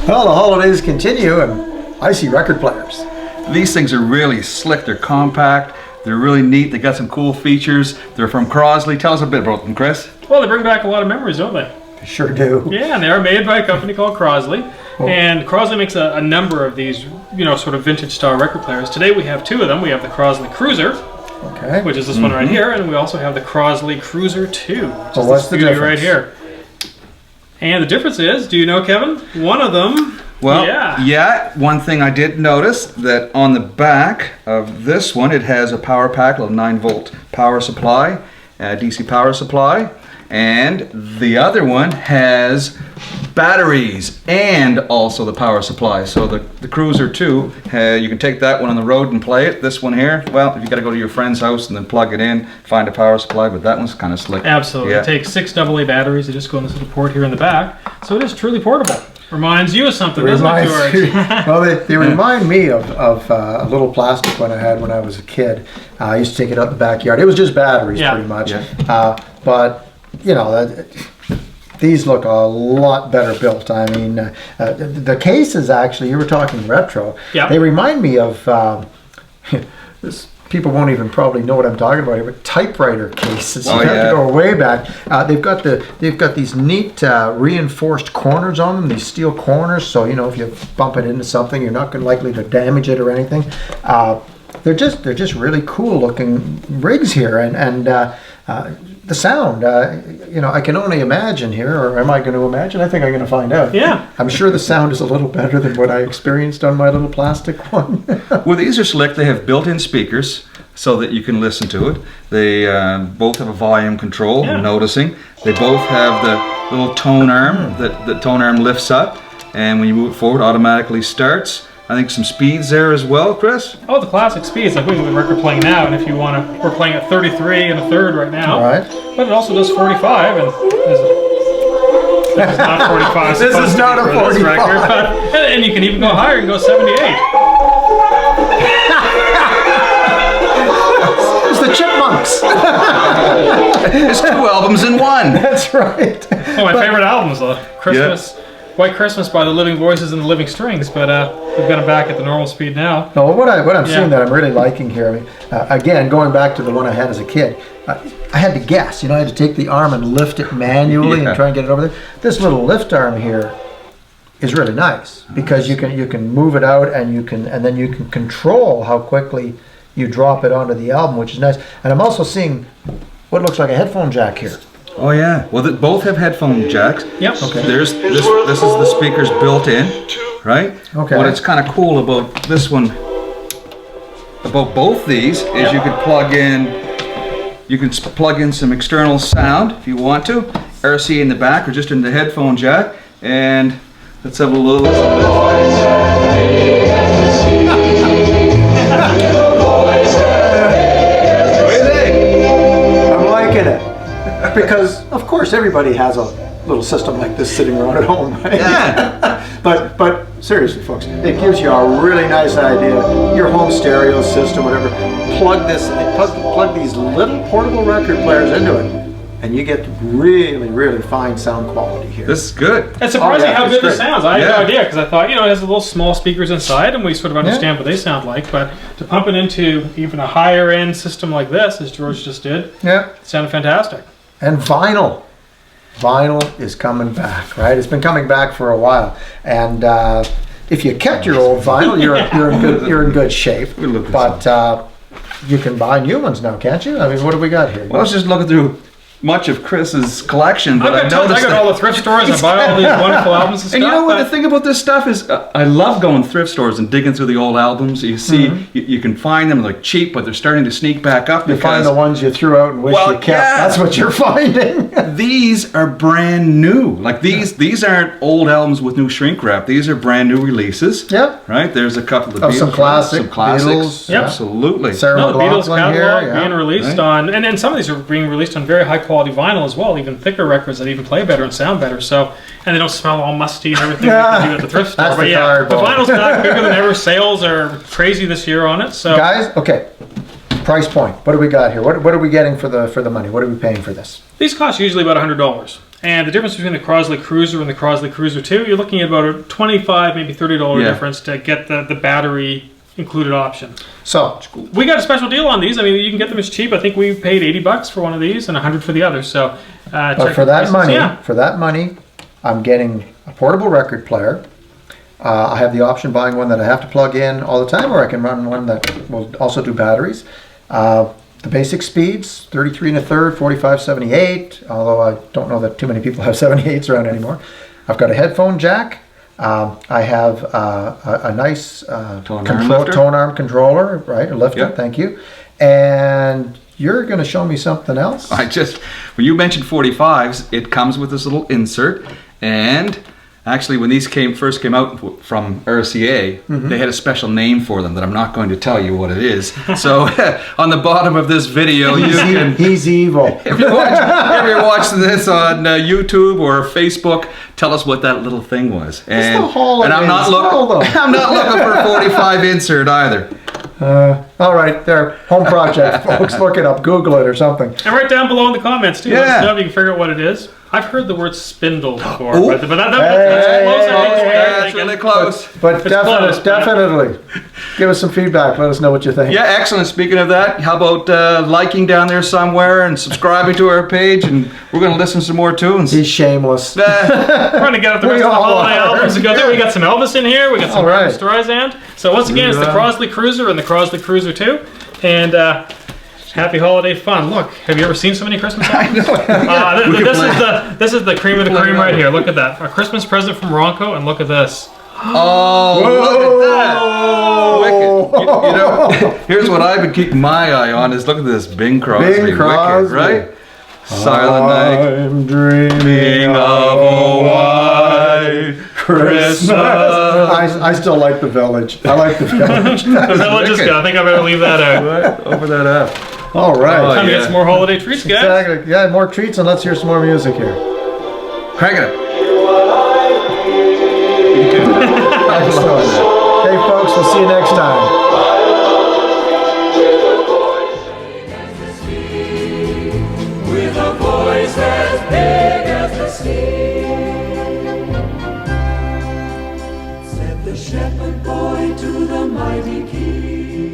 Well, the holidays continue, and I see record players. These things are really slick. They're compact. They're really neat. They got some cool features. They're from Crosley. Tell us a bit about them, Chris. Well, they bring back a lot of memories, don't they? They sure do. Yeah, and they are made by a company called Crosley. Oh. And Crosley makes a number of these, sort of vintage style record players. Today we have two of them. We have the Crosley Cruiser, Okay. which is this one right here, and we also have the Crosley Cruiser 2, which is what's this the beauty difference? right here. And the difference is, do you know, Kevin? One of them, Well, yeah, one thing I did notice that on the back of this one, it has a power pack, a 9-volt power supply, DC power supply, and the other one has batteries and also the power supply. So the Cruiser 2, you can take that one on the road and play it. This one here, well, you got to go to your friend's house and then plug it in, find a power supply, but that one's kind of slick. Absolutely. Yeah. It takes 6 AA batteries. They just go in this little port here in the back. So it is truly portable. Reminds you of something, doesn't it, George? Well, they remind me of a little plastic one I had when I was a kid. I used to take it out in the backyard. It was just batteries, pretty much. Yeah. But, these look a lot better built. I mean, the cases actually, you were talking retro. Yeah. They remind me of, this. People won't even probably know what I'm talking about here, but typewriter cases. You have to go way back. They've got these neat reinforced corners on them, these steel corners. So if you bump it into something, you're not likely to damage it or anything. They're just really cool looking rigs here, and the sound. I can only imagine here, or am I going to imagine? I think I'm going to find out. Yeah. I'm sure the sound is a little better than what I experienced on my little plastic one. Well, these are slick. They have built-in speakers so that you can listen to it. They both have a volume control, I'm noticing. They both have the little tone arm that the tone arm lifts up, and when you move it forward, automatically starts. I think some speeds there as well, Chris. Oh, the classic speeds, like we have the record playing now, and if you want to, we're playing at 33 and a third right now. All right. But it also does 45, and this is not 45. This is not a 45. This record, but, and you can even go higher and go 78. It's the Chipmunks. It's 2 albums in one. That's right. Oh, my favorite albums, though. Christmas. White Christmas by the Living Voices and the Living Strings, but we've got them back at the normal speed now. No, what I'm seeing that I'm really liking here, I mean, again, going back to the one I had as a kid, I had to guess. I had to take the arm and lift it manually and try and get it over there. This little lift arm here is really nice because you can move it out and then you can control how quickly you drop it onto the album, which is nice. And I'm also seeing what looks like a headphone jack here. Oh yeah. Well, both have headphone jacks. Yep. Okay. This is the speakers built in, right? Okay. What's kind of cool about this one, about both these, is you can plug in some external sound if you want to, RC in the back or just in the headphone jack, and let's have a little. I'm liking it. Because, of course, everybody has a little system like this sitting around at home, right? Yeah. But seriously, folks, it gives you a really nice idea. Your home stereo system, whatever, plug these little portable record players into it, and you get really, really fine sound quality here. This is good. It's surprising how good great. this sounds. I had no idea because I thought, it has the little small speakers inside and we sort of understand what they sound like. But to pump it into even a higher end system like this, as George just did, it sounded fantastic. And vinyl. Vinyl is coming back, right? It's been coming back for a while. And if you kept your old vinyl, you're in good shape. But you can buy new ones now, can't you? I mean, what do we got here? Well, I was just looking through much of Chris's collection, but I I got all the thrift stores. I buy all these wonderful albums and stuff. And you know what the thing about this stuff is? I love going thrift stores and digging through the old albums. You see, you can find them like cheap, but they're starting to sneak back up. You find the ones you threw out and wish you kept. Yeah. That's what you're finding. These are brand new. Like these aren't old albums with new shrink wrap. These are brand new releases. Yep. Right. There's a couple of some classics. Beatles, absolutely. Sarah the Beatles catalog here, being released on, and then some of these are being released on very high quality vinyl as well. Even thicker records that even play better and sound better. So, and they don't smell all musty and everything like they do at the thrift store. That's but the the vinyl's back bigger than ever. Sales are crazy this year on it. So, guys, okay. price point. What do we got here? What are we getting for the money? What are we paying for this? These cost usually about $100. And the difference between the Crosley Cruiser and the Crosley Cruiser 2, you're looking at about a $25, maybe $30 difference to get the battery included option. So we got a special deal on these. I mean, you can get them as cheap. I think we paid $80 for one of these and $100 for the other. So, but for that money, I'm getting a portable record player. I have the option of buying one that I have to plug in all the time, or I can run one that will also do batteries. The basic speeds, 33 1/3, 45, 78, although I don't know that too many people have 78s around anymore. I've got a headphone jack. I have a nice tone arm controller, right? A lifter, thank you. And you're going to show me something else? When you mentioned 45s, it comes with this little insert, and actually, when these first came out from RCA, they had a special name for them that I'm not going to tell you what it is. So on the bottom of this video, he's evil. If you're watching this on YouTube or Facebook, tell us what that little thing was. And I'm not looking for a 45 insert either. All right, there, home project, folks. Look it up, Google it or something. And right down below in the comments too. Let us know if you can figure out what it is. I've heard the word spindle before, but that's really close. But definitely, give us some feedback. Let us know what you think. Yeah, excellent. Speaking of that, how about liking down there somewhere and subscribing to our page, and we're going to listen to some more tunes. He's shameless. We're going to get up the rest of the holiday albums and go through. We got some Elvis in here. We got some Barbra Streisand. So once again, it's the Crosley Cruiser and the Crosley Cruiser 2, and happy holiday fun. Look, have you ever seen so many Christmas albums? This is the cream of the cream right here. Look at that. A Christmas present from Ronco, and look at this. Oh, look at that. Wicked. You know, here's what I've been keeping my eye on is look at this Bing Crosby. Wicked, right? Silent Night. I'm dreaming of a white Christmas. I still like The Village. I like The Village. The Village is good. I think I better leave that out. Open that up. All right. Time to get some more holiday treats, guys. Exactly. Yeah, more treats, and let's hear some more music here. Crank it up. Hey, folks, we'll see you next time. With a voice as big as the sea, said the shepherd boy to the mighty king.